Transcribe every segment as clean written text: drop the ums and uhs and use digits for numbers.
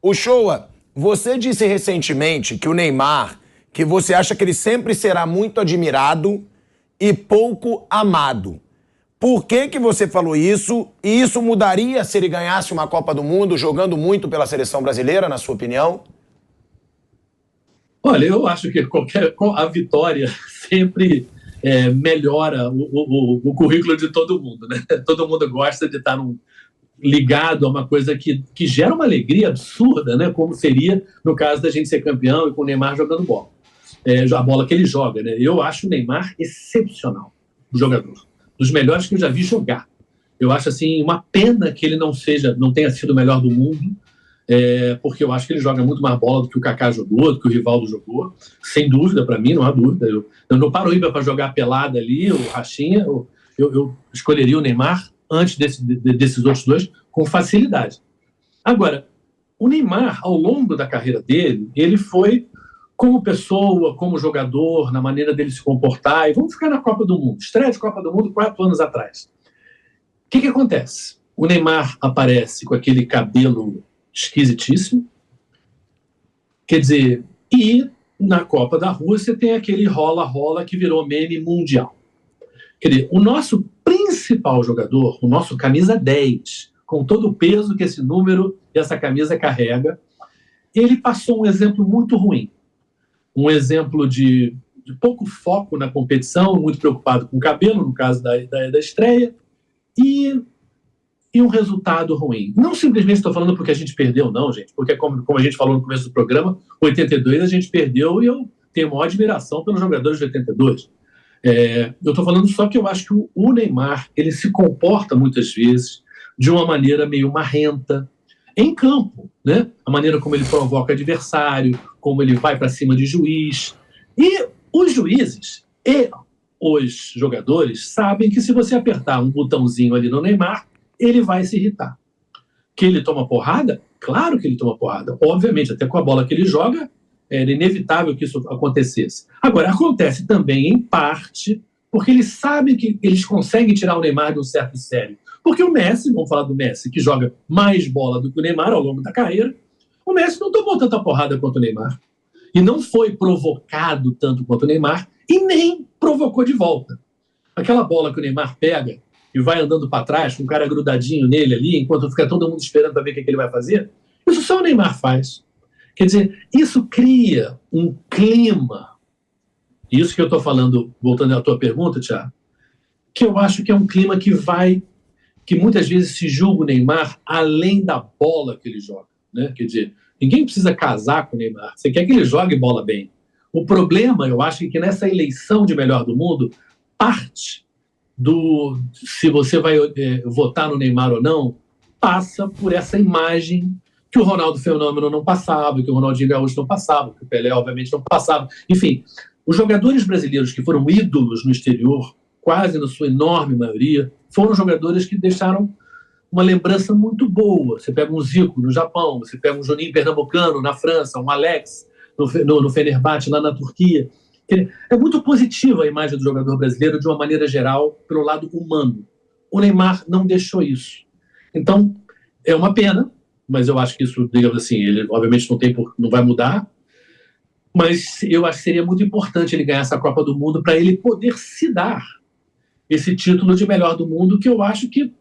Uchoa, você disse recentemente que o Neymar, que você acha que ele sempre será muito admirado e pouco amado. Por que você falou isso? E isso mudaria se ele ganhasse uma Copa do Mundo jogando muito pela seleção brasileira, na sua opinião? Olha, eu acho que a vitória sempre melhora o currículo de todo mundo, né? Todo mundo gosta de estar ligado a uma coisa que gera uma alegria absurda, né? Como seria no caso da gente ser campeão e com o Neymar jogando bola. A bola que ele joga, né? Eu acho o Neymar excepcional, o jogador. Dos melhores que eu já vi jogar. Eu acho assim uma pena que ele não tenha sido o melhor do mundo, porque eu acho que ele joga muito mais bola do que o Kaká jogou, do que o Rivaldo jogou, sem dúvida, para mim, não há dúvida. Eu não paro o Ibra para jogar pelada ali, o Rachinha, eu escolheria o Neymar antes desses outros dois com facilidade. Agora, o Neymar, ao longo da carreira dele, ele foi como pessoa, como jogador, na maneira dele se comportar, e vamos ficar na Copa do Mundo, estreia de Copa do Mundo 4 anos atrás. O que acontece? O Neymar aparece com aquele cabelo esquisitíssimo, quer dizer, e na Copa da Rússia tem aquele rola-rola que virou meme mundial. Quer dizer, o nosso principal jogador, o nosso camisa 10, com todo o peso que esse número e essa camisa carrega, ele passou um exemplo muito ruim. Um exemplo de pouco foco na competição, muito preocupado com o cabelo, no caso da estreia, e um resultado ruim. Não simplesmente estou falando porque a gente perdeu, não, gente, porque como a gente falou no começo do programa, 82 a gente perdeu e eu tenho maior admiração pelos jogadores de 82. Eu estou falando só que eu acho que o Neymar, ele se comporta muitas vezes de uma maneira meio marrenta, em campo, né? A maneira como ele provoca adversário, como ele vai para cima de juiz. E os juízes e os jogadores sabem que se você apertar um botãozinho ali no Neymar, ele vai se irritar. Que ele toma porrada? Claro que ele toma porrada. Obviamente, até com a bola que ele joga, era inevitável que isso acontecesse. Agora, acontece também, em parte, porque eles sabem que eles conseguem tirar o Neymar de um certo sério. Porque o Messi, vamos falar do Messi, que joga mais bola do que o Neymar ao longo da carreira, o Messi não tomou tanta porrada quanto o Neymar. E não foi provocado tanto quanto o Neymar, e nem provocou de volta. Aquela bola que o Neymar pega e vai andando para trás, com o cara grudadinho nele ali, enquanto fica todo mundo esperando para ver o que ele vai fazer, isso só o Neymar faz. Quer dizer, isso cria um clima, isso que eu estou falando, voltando à tua pergunta, Thiago, que eu acho que é um clima que muitas vezes se julga o Neymar além da bola que ele joga, né? Quer dizer, ninguém precisa casar com o Neymar, você quer que ele jogue bola bem. O problema, eu acho, é que nessa eleição de melhor do mundo, parte se você vai votar no Neymar ou não, passa por essa imagem que o Ronaldo Fenômeno não passava, que o Ronaldinho Gaúcho não passava, que o Pelé, obviamente, não passava. Enfim, os jogadores brasileiros que foram ídolos no exterior, quase na sua enorme maioria, foram jogadores que deixaram uma lembrança muito boa. Você pega um Zico no Japão, você pega um Juninho Pernambucano na França, um Alex no Fenerbahçe lá na Turquia. É muito positiva a imagem do jogador brasileiro de uma maneira geral, pelo lado humano. O Neymar não deixou isso. Então, é uma pena, mas eu acho que isso, digamos assim, ele obviamente não vai mudar, mas eu acho que seria muito importante ele ganhar essa Copa do Mundo para ele poder se dar esse título de melhor do mundo, que eu acho que, se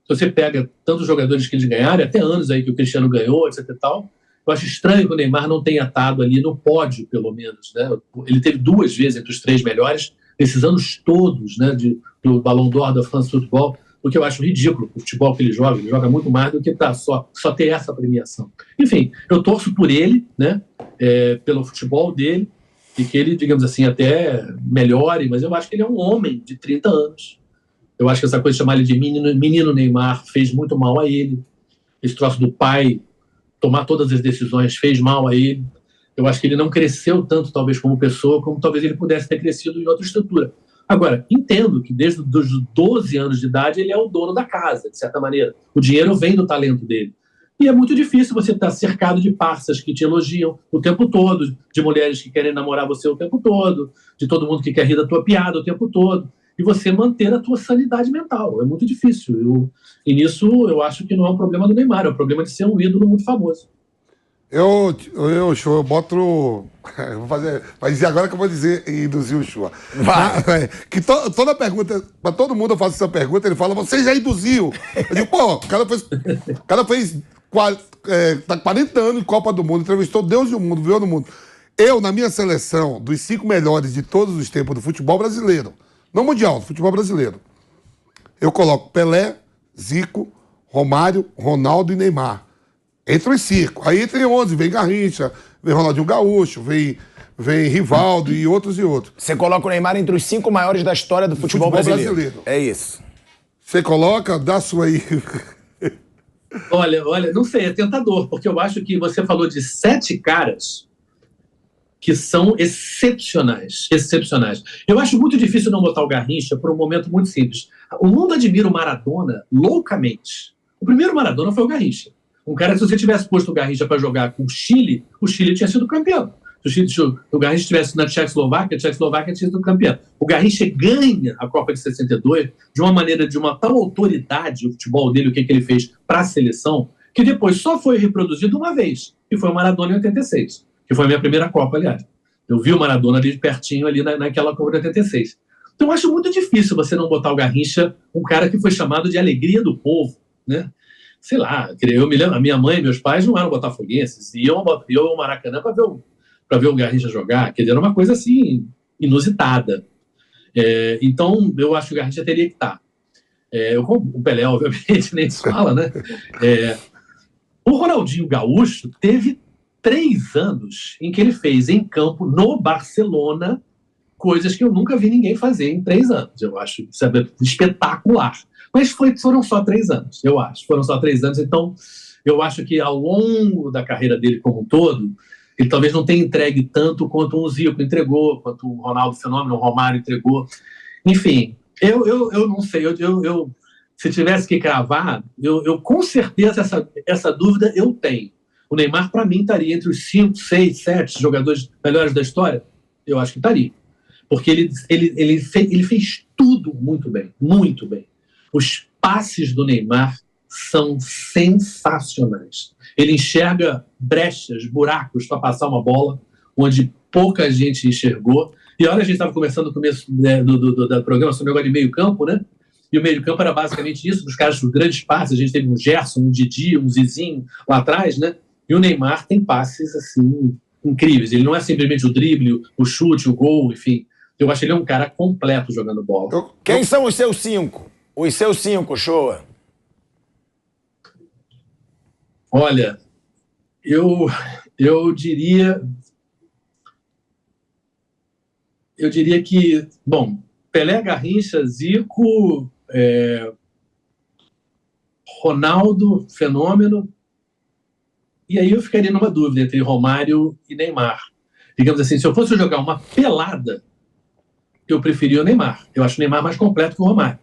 você pega tantos jogadores que eles ganharam, até anos aí que o Cristiano ganhou, etc e tal, eu acho estranho que o Neymar não tenha estado ali no pódio, pelo menos, né? Ele teve 2 vezes entre os 3 melhores, nesses anos todos, né, do Ballon d'Or da France Football, o que eu acho ridículo, o futebol que ele joga muito mais do que só ter essa premiação. Enfim, eu torço por ele, né, pelo futebol dele, e que ele, digamos assim, até melhore, mas eu acho que ele é um homem de 30 anos. Eu acho que essa coisa de chamar ele de menino Neymar fez muito mal a ele. Esse troço do pai tomar todas as decisões fez mal a ele. Eu acho que ele não cresceu tanto, talvez, como pessoa, como talvez ele pudesse ter crescido em outra estrutura. Agora, entendo que desde os 12 anos de idade ele é o dono da casa, de certa maneira. O dinheiro vem do talento dele. E é muito difícil você estar cercado de parças que te elogiam o tempo todo, de mulheres que querem namorar você o tempo todo, de todo mundo que quer rir da tua piada o tempo todo, e você manter a tua sanidade mental. É muito difícil. E nisso eu acho que não é um problema do Neymar, é um problema de ser um ídolo muito famoso. Eu boto. Vai dizer agora que eu vou dizer e induzir o show. Que toda pergunta, pra todo mundo eu faço essa pergunta, ele fala, você já induziu. Eu digo, pô, o cara fez tá 40 anos em Copa do Mundo, entrevistou Deus do mundo, viu no mundo. Eu, na minha seleção, dos 5 melhores de todos os tempos do futebol brasileiro, não mundial, do futebol brasileiro, eu coloco Pelé, Zico, Romário, Ronaldo e Neymar. Entre os 5. Aí entre 11 vem Garrincha, vem Ronaldinho Gaúcho, vem Rivaldo e outros. Você coloca o Neymar entre os 5 maiores da história do futebol brasileiro. É isso. Você coloca, dá a sua aí. Olha, não sei, é tentador, porque eu acho que você falou de 7 caras que são excepcionais. Eu acho muito difícil não botar o Garrincha por um momento muito simples. O mundo admira o Maradona loucamente. O primeiro Maradona foi o Garrincha. Um cara que, se você tivesse posto o Garrincha para jogar com o Chile tinha sido campeão. Se o Garrincha estivesse na Tchecoslováquia, a Tchecoslováquia tinha sido campeão. O Garrincha ganha a Copa de 62 de uma maneira, de uma tal autoridade, o futebol dele, o que ele fez para a seleção, que depois só foi reproduzido uma vez, que foi o Maradona em 86, que foi a minha primeira Copa, aliás. Eu vi o Maradona ali de pertinho, ali naquela Copa de 86. Então, eu acho muito difícil você não botar o Garrincha, um cara que foi chamado de alegria do povo, né? Sei lá, eu me lembro, a minha mãe e meus pais não eram botafoguenses, iam ao Maracanã para ver o Garrincha jogar, quer dizer, era uma coisa assim, inusitada. Então, eu acho que o Garrincha teria que estar. O Pelé, obviamente, nem se fala, né? O Ronaldinho Gaúcho teve 3 anos em que ele fez em campo, no Barcelona, coisas que eu nunca vi ninguém fazer em 3 anos. Eu acho, sabe, espetacular. Mas foram só 3 anos, eu acho. Foram só 3 anos, então eu acho que ao longo da carreira dele como um todo, ele talvez não tenha entregue tanto quanto um Zico entregou, quanto o Ronaldo Fenômeno, o Romário entregou. Enfim, eu não sei. Se tivesse que cravar, eu com certeza essa dúvida eu tenho. O Neymar, para mim, estaria entre os 5, 6, 7 jogadores melhores da história. Eu acho que estaria. Porque ele fez tudo muito bem, muito bem. Os passes do Neymar são sensacionais. Ele enxerga brechas, buracos para passar uma bola onde pouca gente enxergou. E olha, a gente estava conversando no começo do programa sobre o negócio de meio campo, né? E o meio campo era basicamente isso, dos caras com grandes passes. A gente teve um Gerson, um Didi, um Zizinho lá atrás, né? E o Neymar tem passes, assim, incríveis. Ele não é simplesmente o drible, o chute, o gol, enfim. Eu acho que ele é um cara completo jogando bola. Quem são os seus 5? Os seus 5, Shoa. Olha, eu diria que, bom, Pelé, Garrincha, Zico, Ronaldo, Fenômeno, e aí eu ficaria numa dúvida entre Romário e Neymar. Digamos assim, se eu fosse jogar uma pelada, eu preferia o Neymar. Eu acho o Neymar mais completo que o Romário.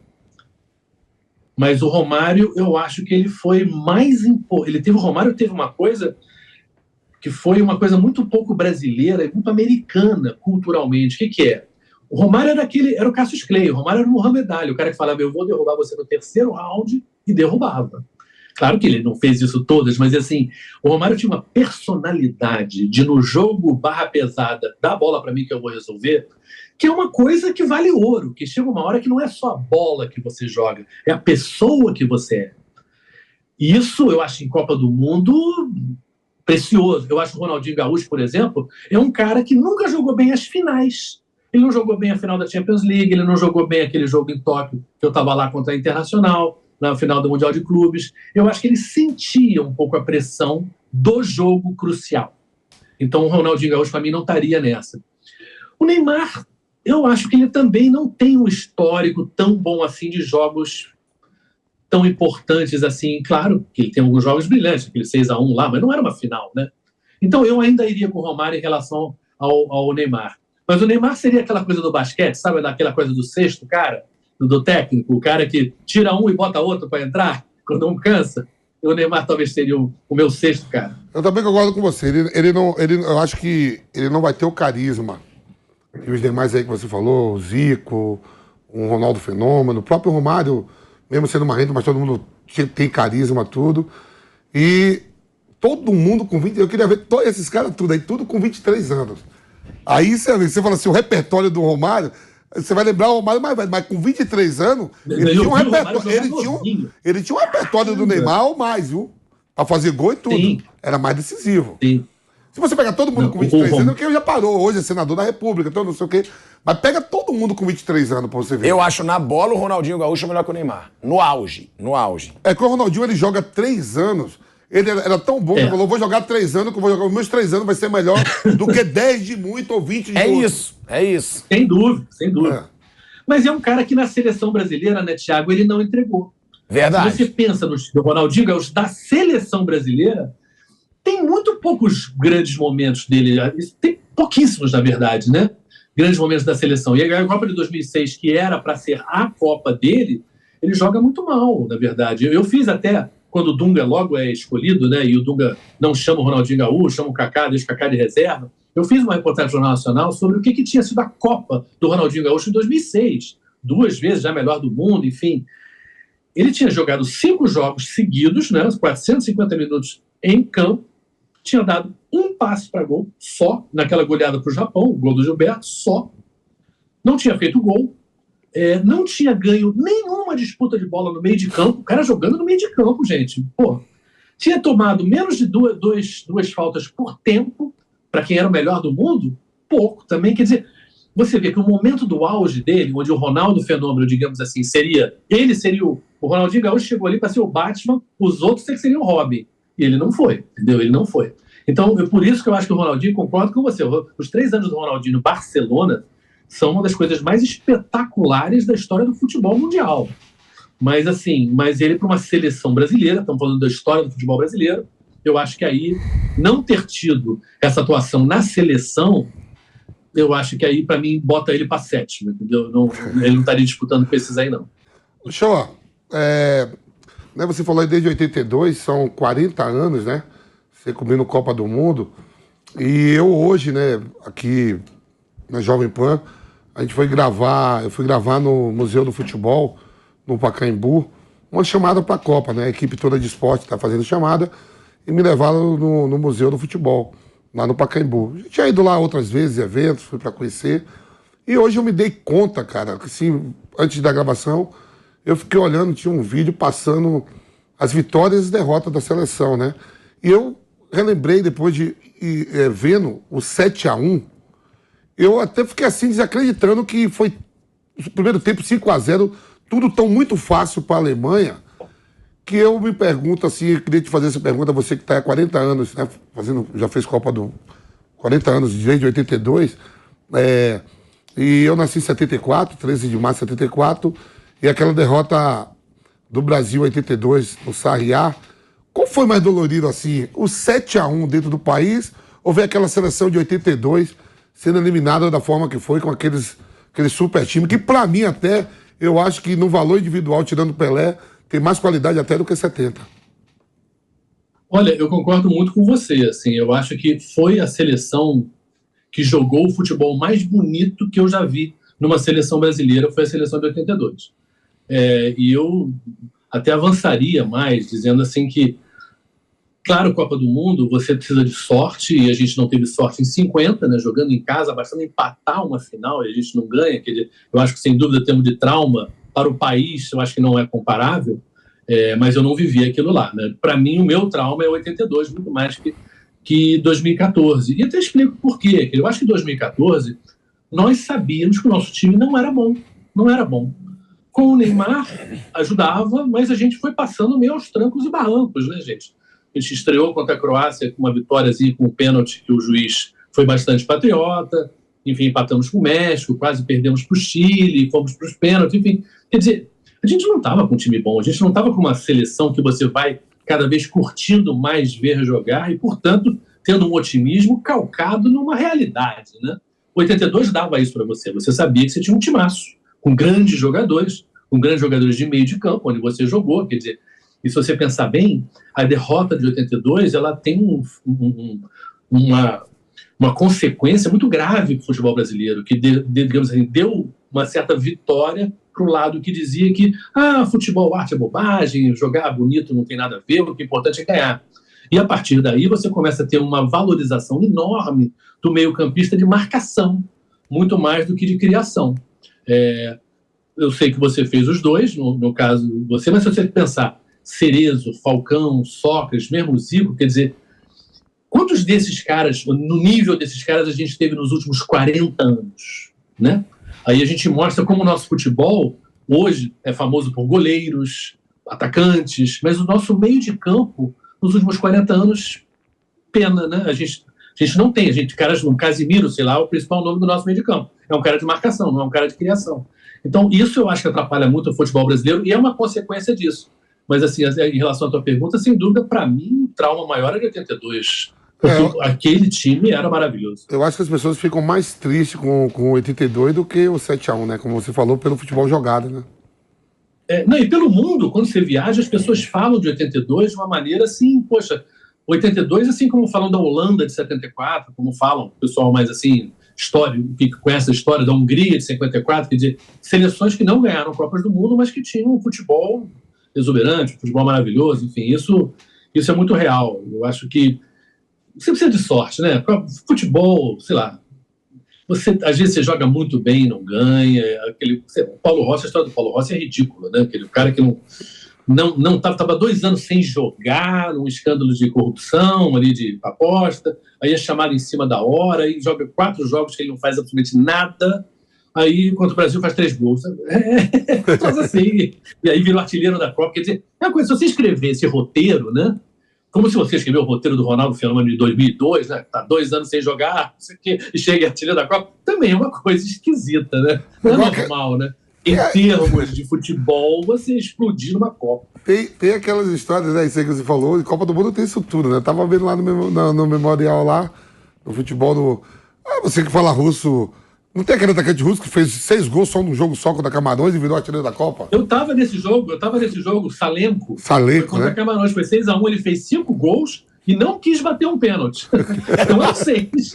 Mas o Romário, eu acho que ele foi mais... O Romário teve uma coisa que foi uma coisa muito pouco brasileira e muito americana, culturalmente. O que é? O Romário era o Cassius Clay, o Romário era o Muhammad Ali, o cara que falava, eu vou derrubar você no 3º round, e derrubava. Claro que ele não fez isso todas, mas assim, o Romário tinha uma personalidade de, no jogo barra pesada, dá a bola para mim que eu vou resolver, que é uma coisa que vale ouro, que chega uma hora que não é só a bola que você joga, é a pessoa que você é. E isso eu acho em Copa do Mundo precioso. Eu acho que o Ronaldinho Gaúcho, por exemplo, é um cara que nunca jogou bem as finais. Ele não jogou bem a final da Champions League, ele não jogou bem aquele jogo em Tóquio, que eu estava lá contra a Internacional, na final do Mundial de Clubes. Eu acho que ele sentia um pouco a pressão do jogo crucial. Então o Ronaldinho Gaúcho, para mim, não estaria nessa. O Neymar, eu acho que ele também não tem um histórico tão bom assim de jogos tão importantes assim. Claro que ele tem alguns jogos brilhantes, aquele 6-1 lá, mas não era uma final, né? Então eu ainda iria com o Romário em relação ao Neymar. Mas o Neymar seria aquela coisa do basquete, sabe? Daquela coisa do sexto cara, do técnico, o cara que tira um e bota outro para entrar quando um cansa. O Neymar talvez seria o meu sexto cara. Eu também concordo com você. Eu acho que ele não vai ter o carisma. E os demais aí que você falou, o Zico, o Ronaldo Fenômeno, o próprio Romário, mesmo sendo uma renda, mas todo mundo tem carisma, tudo. E todo mundo com 20... Eu queria ver todos esses caras tudo com 23 anos. Aí você fala assim, o repertório do Romário, você vai lembrar o Romário mais velho, mas com 23 anos, ele tinha um repertório. Ele tinha um repertório do Neymar ou mais, viu? Pra fazer gol e tudo. Sim. Era mais decisivo. Sim. Se você pegar todo mundo com 23 anos, porque já parou, hoje é senador da República, então não sei o quê. Mas pega todo mundo com 23 anos pra você ver. Eu acho na bola o Ronaldinho Gaúcho melhor que o Neymar. No auge. É que o Ronaldinho, ele joga 3 anos. Ele era tão bom que ele falou, vou jogar 3 anos, que eu vou jogar os meus 3 anos vai ser melhor do que 10 de muito ou 20 de muito. É isso. Sem dúvida. Mas é um cara que na seleção brasileira, né, Thiago, ele não entregou. Verdade. Se você pensa no Ronaldinho Gaúcho da seleção brasileira, tem muito poucos grandes momentos dele. Tem pouquíssimos, na verdade, né? Grandes momentos da seleção. E a Copa de 2006, que era para ser a Copa dele, ele joga muito mal, na verdade. Eu fiz até, quando o Dunga logo é escolhido, né? E o Dunga não chama o Ronaldinho Gaúcho, chama o Kaká, deixa o Kaká de reserva. Eu fiz uma reportagem no Jornal Nacional sobre o que tinha sido a Copa do Ronaldinho Gaúcho em 2006. 2 vezes já melhor do mundo, enfim. Ele tinha jogado 5 jogos seguidos, né? 450 minutos em campo. Tinha dado um passe para gol, só, naquela goleada para o Japão, o gol do Gilberto, só. Não tinha feito gol, não tinha ganho nenhuma disputa de bola no meio de campo. O cara jogando no meio de campo, gente. Pô, tinha tomado menos de duas faltas por tempo, para quem era o melhor do mundo, pouco também. Quer dizer, você vê que o momento do auge dele, onde o Ronaldo Fenômeno, digamos assim, ele seria o Ronaldinho Gaúcho chegou ali para ser o Batman, os outros seriam o Robin. E ele não foi, entendeu? Ele não foi. Então, por isso que eu acho que o Ronaldinho, concordo com você, os 3 anos do Ronaldinho no Barcelona são uma das coisas mais espetaculares da história do futebol mundial. Mas ele para uma seleção brasileira, estamos falando da história do futebol brasileiro, eu acho que aí, não ter tido essa atuação na seleção, eu acho que aí, para mim, bota ele para 7º, entendeu? Ele não estaria disputando com esses aí, não. Show. Né, você falou aí desde 82, são 40 anos, né? Você cobrindo Copa do Mundo. E eu hoje, né, aqui na Jovem Pan, eu fui gravar no Museu do Futebol, no Pacaembu, uma chamada para a Copa, né? A equipe toda de esporte está fazendo chamada e me levaram no Museu do Futebol, lá no Pacaembu. Eu tinha ido lá outras vezes, eventos, fui para conhecer. E hoje eu me dei conta, cara, que assim, antes da gravação, eu fiquei olhando, tinha um vídeo passando as vitórias e derrotas da seleção, né? E eu relembrei, depois de vendo o 7-1, eu até fiquei assim, desacreditando que foi o primeiro tempo 5-0, tudo tão muito fácil para a Alemanha, que eu me pergunto assim, eu queria te fazer essa pergunta, você que está há 40 anos, né, já fez Copa do... 40 anos, desde 82, e eu nasci em 74, 13 de março de 74, e aquela derrota do Brasil em 82 no Sarriá, qual foi mais dolorido assim? O 7-1 dentro do país ou ver aquela seleção de 82 sendo eliminada da forma que foi, com aquele super time, que pra mim até, eu acho que no valor individual, tirando o Pelé, tem mais qualidade até do que 70. Olha, eu concordo muito com você, assim, eu acho que foi a seleção que jogou o futebol mais bonito que eu já vi numa seleção brasileira, foi a seleção de 82. E eu até avançaria mais, dizendo assim que, claro, Copa do Mundo, você precisa de sorte, e a gente não teve sorte em 50, né, jogando em casa, bastando empatar uma final, e a gente não ganha, eu acho que, sem dúvida, o termo de trauma para o país, eu acho que não é comparável, mas eu não vivi aquilo lá, né? Para mim, o meu trauma é 82, muito mais que 2014. E até explico por quê. Eu acho que em 2014, nós sabíamos que o nosso time não era bom. Não era bom. Com o Neymar, ajudava, mas a gente foi passando meio aos trancos e barrancos, né, gente? A gente estreou contra a Croácia com uma vitóriazinha, com um pênalti que o juiz foi bastante patriota. Enfim, empatamos com o México, quase perdemos para o Chile, fomos para os pênaltis, enfim. Quer dizer, a gente não estava com um time bom, a gente não estava com uma seleção que você vai cada vez curtindo mais ver jogar e, portanto, tendo um otimismo calcado numa realidade, né? O 82 dava isso para você. Você sabia que você tinha um timaço, com grandes jogadores de meio de campo, onde você jogou. Quer dizer, e se você pensar bem, a derrota de 82 ela tem uma consequência muito grave para o futebol brasileiro, que, digamos assim, deu uma certa vitória para o lado que dizia que futebol, arte é bobagem, jogar bonito não tem nada a ver, o que é importante é ganhar. E a partir daí você começa a ter uma valorização enorme do meio-campista de marcação, muito mais do que de criação. Eu sei que você fez os dois, no caso você, mas se você pensar Cerezo, Falcão, Sócrates, mesmo o Zico, quer dizer, quantos desses caras, no nível desses caras, a gente teve nos últimos 40 anos, né? Aí a gente mostra como o nosso futebol hoje é famoso por goleiros, atacantes, mas o nosso meio de campo, nos últimos 40 anos, pena, né? A gente não tem, caras, um Casimiro, sei lá, o principal nome do nosso meio de campo. É um cara de marcação, não é um cara de criação. Então, isso eu acho que atrapalha muito o futebol brasileiro e é uma consequência disso. Mas, assim, em relação à tua pergunta, sem dúvida, para mim, o trauma maior é de 82. Porque aquele time era maravilhoso. Eu acho que as pessoas ficam mais tristes com 82 do que o 7-1, né? Como você falou, pelo futebol jogado, né? Não, e pelo mundo, quando você viaja, as pessoas falam de 82 de uma maneira assim, poxa, 82, assim como falam da Holanda de 74, como falam o pessoal mais assim, que conhece a história da Hungria de 54, quer dizer, seleções que não ganharam Copas do Mundo, mas que tinham um futebol exuberante, um futebol maravilhoso, enfim, isso é muito real. Eu acho que você precisa de sorte, né? Futebol, sei lá, às vezes você joga muito bem e não ganha. O Paulo Rossi, a história do Paulo Rossi é ridícula, né? Aquele cara que não estava 2 anos sem jogar, num escândalo de corrupção ali, de aposta, aí é chamado em cima da hora, e joga 4 jogos que ele não faz absolutamente nada, aí contra o Brasil faz 3 gols. Coisa assim. E aí vira o artilheiro da Copa. Quer dizer, é uma coisa, se você escrever esse roteiro, né? Como se você escreveu o roteiro do Ronaldo Fenômeno de 2002, né? Tá 2 anos sem jogar, não sei o quê, e chega artilheiro da Copa, também é uma coisa esquisita, né? Não é normal, né? Em termos de futebol, você explodir numa Copa. Tem aquelas histórias, né? Isso aí que você falou, de Copa do Mundo tem isso tudo, né? Tava vendo lá no memorial lá, no futebol você que fala russo. Não tem aquele atacante russo que fez 6 gols só num jogo só contra Camarões e virou artilheiro da Copa? Eu tava nesse jogo, Salenko. Salenko, contra Camarões, foi 6-1, ele fez 5 gols e não quis bater um pênalti. Então é 6.